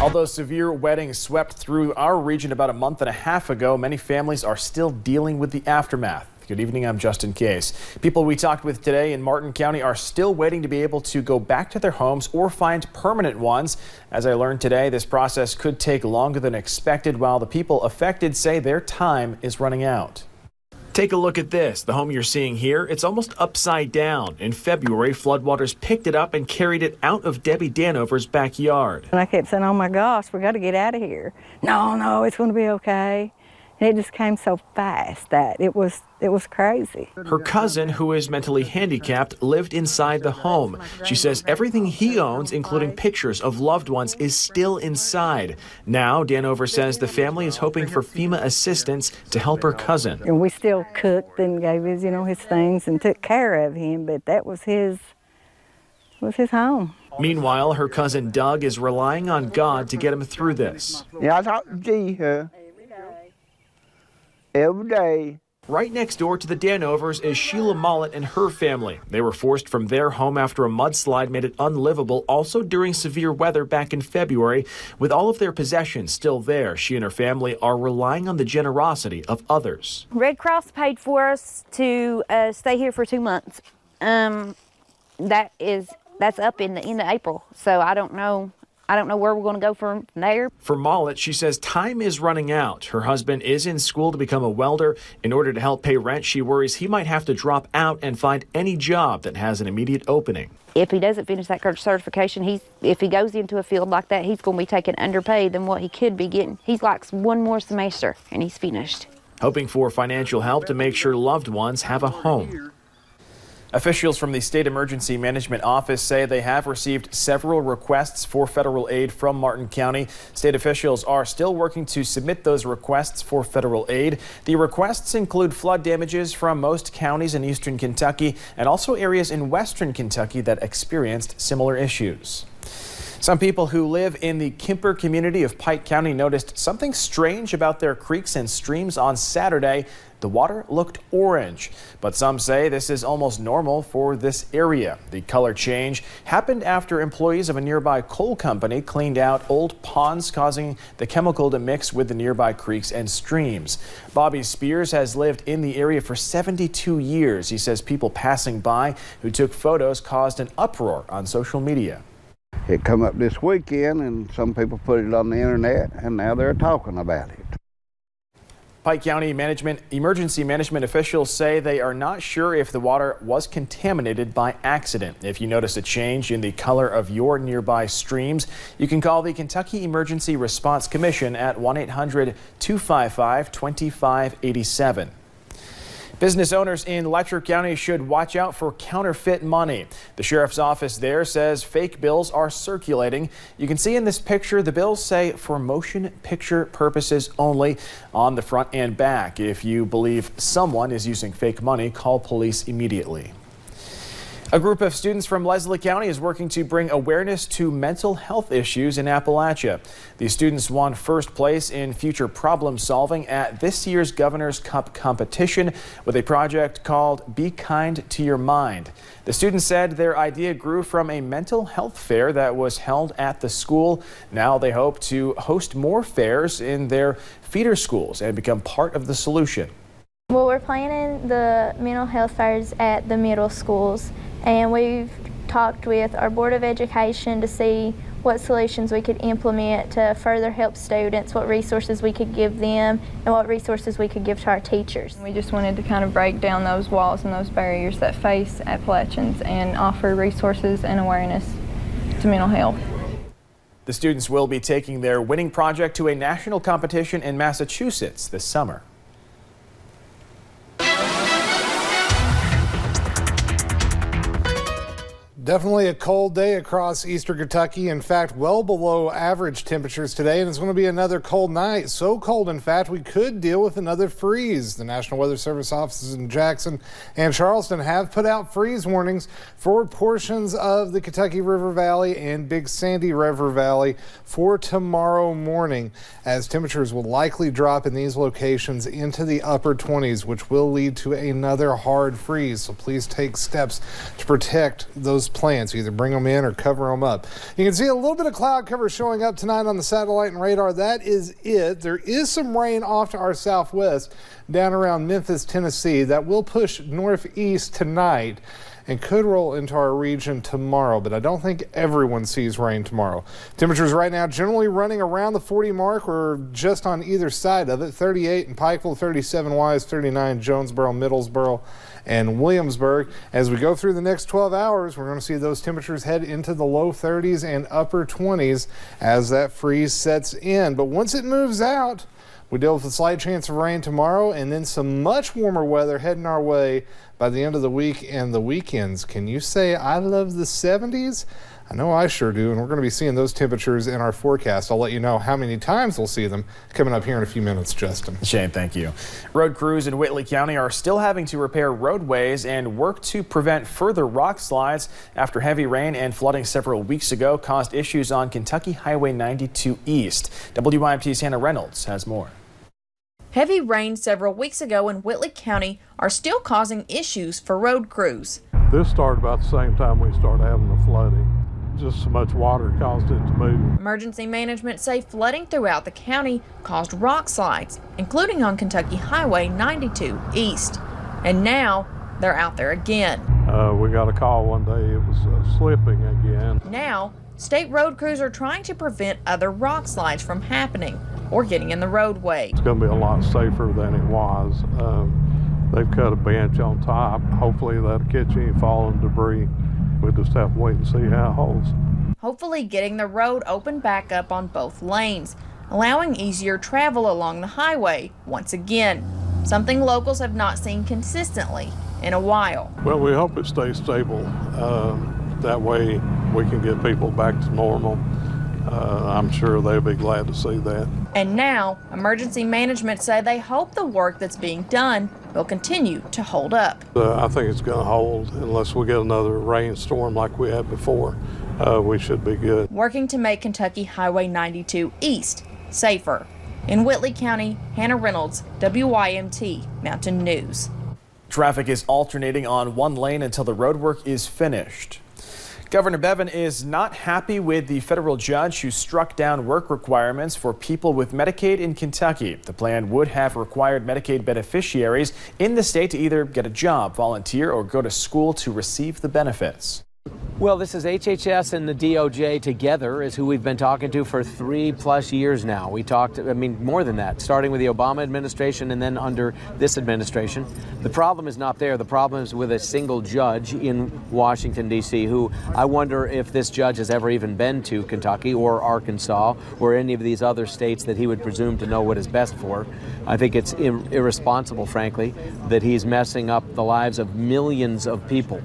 Although severe wetting swept through our region about a month and a half ago, many families are still dealing with the aftermath. Good evening, I'm Justin Case. People we talked with today in Martin County are still waiting to be able to go back to their homes or find permanent ones. As I learned today, this process could take longer than expected, while the people affected say their time is running out. Take a look at this. The home you're seeing here, it's almost upside down. In February, floodwaters picked it up and carried it out of Debbie Danover's backyard. And I kept saying, oh my gosh, we got to get out of here. No, it's going to be okay. And it just came so fast that it was crazy. Her cousin, who is mentally handicapped, lived inside the home. She says everything he owns, including pictures of loved ones, is still inside. Now, Danover says the family is hoping for FEMA assistance to help her cousin. And we still cooked and gave his, his things and took care of him, but that was his home. Meanwhile, her cousin Doug is relying on God to get him through this. Yeah, I talk to Jesus every day. Right next door to the Danovers is Sheila Mollett and her family. They were forced from their home after a mudslide made it unlivable, also during severe weather back in February. With all of their possessions still there, she and her family are relying on the generosity of others. Red Cross paid for us to stay here for 2 months. That's up in the end of April, so I don't know where we're going to go from there. For Mollett, she says time is running out. Her husband is in school to become a welder. In order to help pay rent, she worries he might have to drop out and find any job that has an immediate opening. If he doesn't finish that certification, if he goes into a field like that, he's going to be taken underpaid than what he could be getting. He's like one more semester and he's finished. Hoping for financial help to make sure loved ones have a home. Officials from the State Emergency Management Office say they have received several requests for federal aid from Martin County. State officials are still working to submit those requests for federal aid. The requests include flood damages from most counties in eastern Kentucky and also areas in western Kentucky that experienced similar issues. Some people who live in the Kemper community of Pike County noticed something strange about their creeks and streams on Saturday. The water looked orange, but some say this is almost normal for this area. The color change happened after employees of a nearby coal company cleaned out old ponds, causing the chemical to mix with the nearby creeks and streams. Bobby Spears has lived in the area for 72 years. He says people passing by who took photos caused an uproar on social media. It come up this weekend and some people put it on the internet and now they're talking about it. Pike County emergency management officials say they are not sure if the water was contaminated by accident. If you notice a change in the color of your nearby streams, you can call the Kentucky Emergency Response Commission at 1-800-255-2587. Business owners in Letcher County should watch out for counterfeit money. The sheriff's office there says fake bills are circulating. You can see in this picture the bills say for motion picture purposes only on the front and back. If you believe someone is using fake money, call police immediately. A group of students from Leslie County is working to bring awareness to mental health issues in Appalachia. These students won first place in future problem solving at this year's Governor's Cup competition with a project called Be Kind to Your Mind. The students said their idea grew from a mental health fair that was held at the school. Now they hope to host more fairs in their feeder schools and become part of the solution. Well, we're planning the mental health fairs at the middle schools, and we've talked with our Board of Education to see what solutions we could implement to further help students, what resources we could give them, and what resources we could give to our teachers. We just wanted to kind of break down those walls and those barriers that face Appalachians and offer resources and awareness to mental health. The students will be taking their winning project to a national competition in Massachusetts this summer. Definitely a cold day across eastern Kentucky. In fact, well below average temperatures today, and it's going to be another cold night. So cold, in fact, we could deal with another freeze. The National Weather Service offices in Jackson and Charleston have put out freeze warnings for portions of the Kentucky River Valley and Big Sandy River Valley for tomorrow morning, as temperatures will likely drop in these locations into the upper 20s, which will lead to another hard freeze. So please take steps to protect those plants. Either bring them in or cover them up. You can see a little bit of cloud cover showing up tonight on the satellite and radar. That is it. There is some rain off to our southwest down around Memphis, Tennessee. That will push northeast tonight and could roll into our region tomorrow, but I don't think everyone sees rain tomorrow. Temperatures right now generally running around the 40 mark or just on either side of it. 38 in Pikeville, 37 Wise, 39 Jonesboro, Middlesboro, and Williamsburg. As we go through the next 12 hours, we're going to see those temperatures head into the low 30s and upper 20s as that freeze sets in. But once it moves out, we deal with a slight chance of rain tomorrow and then some much warmer weather heading our way by the end of the week and the weekends. Can you say I love the 70s? I know I sure do, and we're going to be seeing those temperatures in our forecast. I'll let you know how many times we'll see them coming up here in a few minutes, Justin. Shane, thank you. Road crews in Whitley County are still having to repair roadways and work to prevent further rock slides after heavy rain and flooding several weeks ago caused issues on Kentucky Highway 92 East. WYMT's Hannah Reynolds has more. Heavy rain several weeks ago in Whitley County are still causing issues for road crews. This started about the same time we started having the flooding. Just so much water caused it to move. Emergency management say flooding throughout the county caused rock slides, including on Kentucky Highway 92 East. And now they're out there again. We got a call one day, it was slipping again. Now, state road crews are trying to prevent other rock slides from happening or getting in the roadway. It's going to be a lot safer than it was. They've cut a bench on top. Hopefully that'll catch any falling debris. We'll just have to wait and see how it holds. Hopefully getting the road opened back up on both lanes, allowing easier travel along the highway once again, something locals have not seen consistently in a while. Well, we hope it stays stable. That way we can get people back to normal. I'm sure they'll be glad to see that. And now, emergency management say they hope the work that's being done will continue to hold up. I think it's going to hold unless we get another rainstorm like we had before. We should be good. Working to make Kentucky Highway 92 East safer. In Whitley County, Hannah Reynolds, WYMT Mountain News. Traffic is alternating on one lane until the roadwork is finished. Governor Bevin is not happy with the federal judge who struck down work requirements for people with Medicaid in Kentucky. The plan would have required Medicaid beneficiaries in the state to either get a job, volunteer, or go to school to receive the benefits. Well, this is HHS and the DOJ together is who we've been talking to for 3+ years now. We talked, more than that, starting with the Obama administration and then under this administration. The problem is not there. The problem is with a single judge in Washington, D.C., who I wonder if this judge has ever even been to Kentucky or Arkansas or any of these other states that he would presume to know what is best for. I think it's irresponsible, frankly, that he's messing up the lives of millions of people.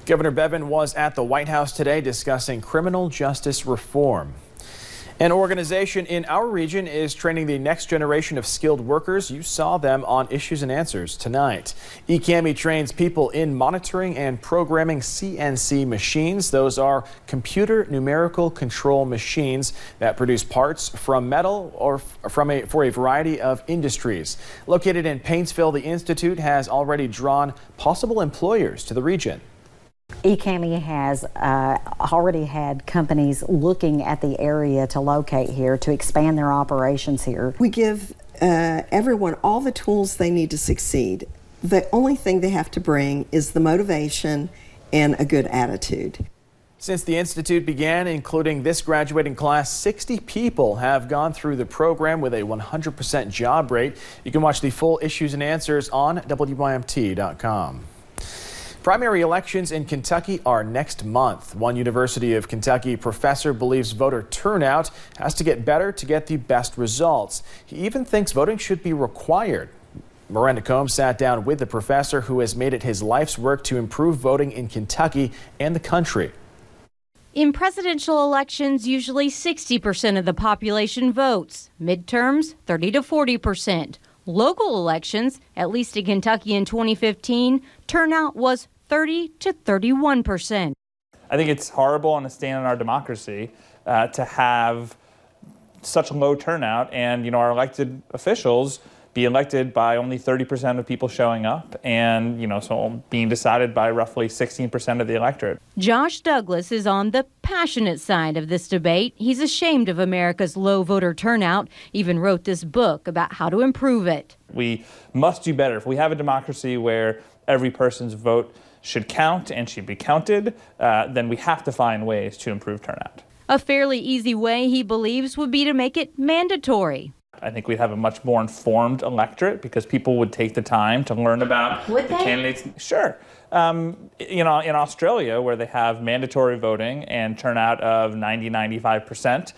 Governor Bevin was at the White House today discussing criminal justice reform. An organization in our region is training the next generation of skilled workers. You saw them on Issues and Answers tonight. eCammy trains people in monitoring and programming CNC machines. Those are computer numerical control machines that produce parts from metal or for a variety of industries. Located in Paintsville, the Institute has already drawn possible employers to the region. eCammy has already had companies looking at the area to locate here, to expand their operations here. We give everyone all the tools they need to succeed. The only thing they have to bring is the motivation and a good attitude. Since the Institute began, including this graduating class, 60 people have gone through the program with a 100% job rate. You can watch the full Issues and Answers on WYMT.com. Primary elections in Kentucky are next month. One University of Kentucky professor believes voter turnout has to get better to get the best results. He even thinks voting should be required. Miranda Combs sat down with the professor who has made it his life's work to improve voting in Kentucky and the country. In presidential elections, usually 60% of the population votes. Midterms, 30 to 40%. Local elections, at least in Kentucky in 2015, turnout was 30 to 31%. I think it's horrible and a stain on our democracy to have such low turnout, and our elected officials be elected by only 30% of people showing up, and so being decided by roughly 16% of the electorate. Josh Douglas is on the passionate side of this debate. He's ashamed of America's low voter turnout, even wrote this book about how to improve it. We must do better. If we have a democracy where every person's vote should count and should be counted, then we have to find ways to improve turnout. A fairly easy way, he believes, would be to make it mandatory. I think we'd have a much more informed electorate because people would take the time to learn about the candidates. Sure. In Australia, where they have mandatory voting and turnout of 90-95%,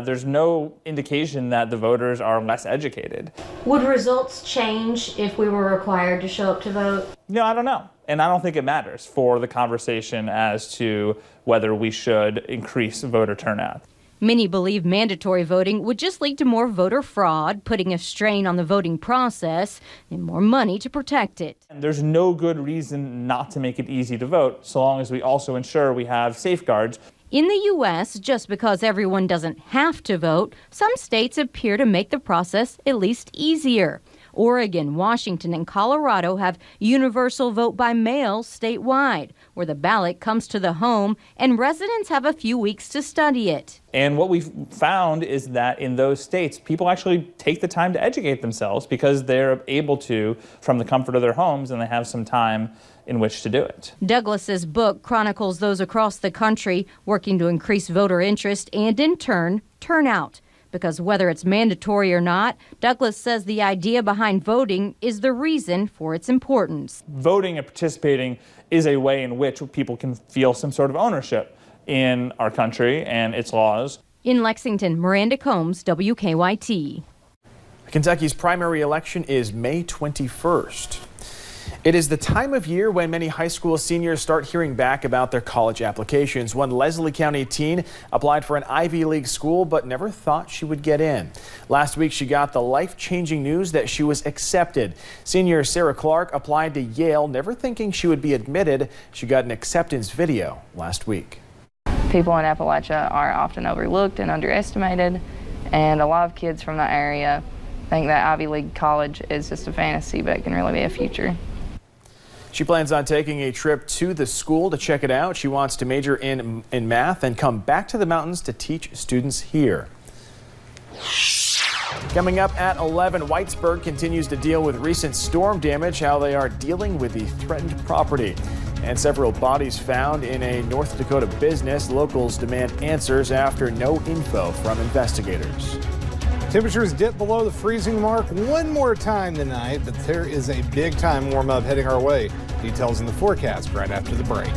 there's no indication that the voters are less educated. Would results change if we were required to show up to vote? No, I don't know. And I don't think it matters for the conversation as to whether we should increase voter turnout. Many believe mandatory voting would just lead to more voter fraud, putting a strain on the voting process and more money to protect it. And there's no good reason not to make it easy to vote, so long as we also ensure we have safeguards. In the U.S., just because everyone doesn't have to vote, some states appear to make the process at least easier. Oregon, Washington, and Colorado have universal vote by mail statewide, where the ballot comes to the home and residents have a few weeks to study it. And what we've found is that in those states, people actually take the time to educate themselves because they're able to from the comfort of their homes, and they have some time in which to do it. Douglas's book chronicles those across the country working to increase voter interest and, in turn, turnout. Because whether it's mandatory or not, Douglas says the idea behind voting is the reason for its importance. Voting and participating is a way in which people can feel some sort of ownership in our country and its laws. In Lexington, Miranda Combs, WKYT. Kentucky's primary election is May 21st. It is the time of year when many high school seniors start hearing back about their college applications. One Leslie County teen applied for an Ivy League school but never thought she would get in. Last week, she got the life-changing news that she was accepted. Senior Sarah Clark applied to Yale, never thinking she would be admitted. She got an acceptance video last week. People in Appalachia are often overlooked and underestimated, and a lot of kids from that area think that Ivy League college is just a fantasy, but it can really be a future. She plans on taking a trip to the school to check it out. She wants to major in math and come back to the mountains to teach students here. Coming up at 11, Whitesburg continues to deal with recent storm damage, how they are dealing with the threatened property. And several bodies found in a North Dakota business. Locals demand answers after no info from investigators. Temperatures dip below the freezing mark one more time tonight, but there is a big time warm up heading our way. Details in the forecast right after the break.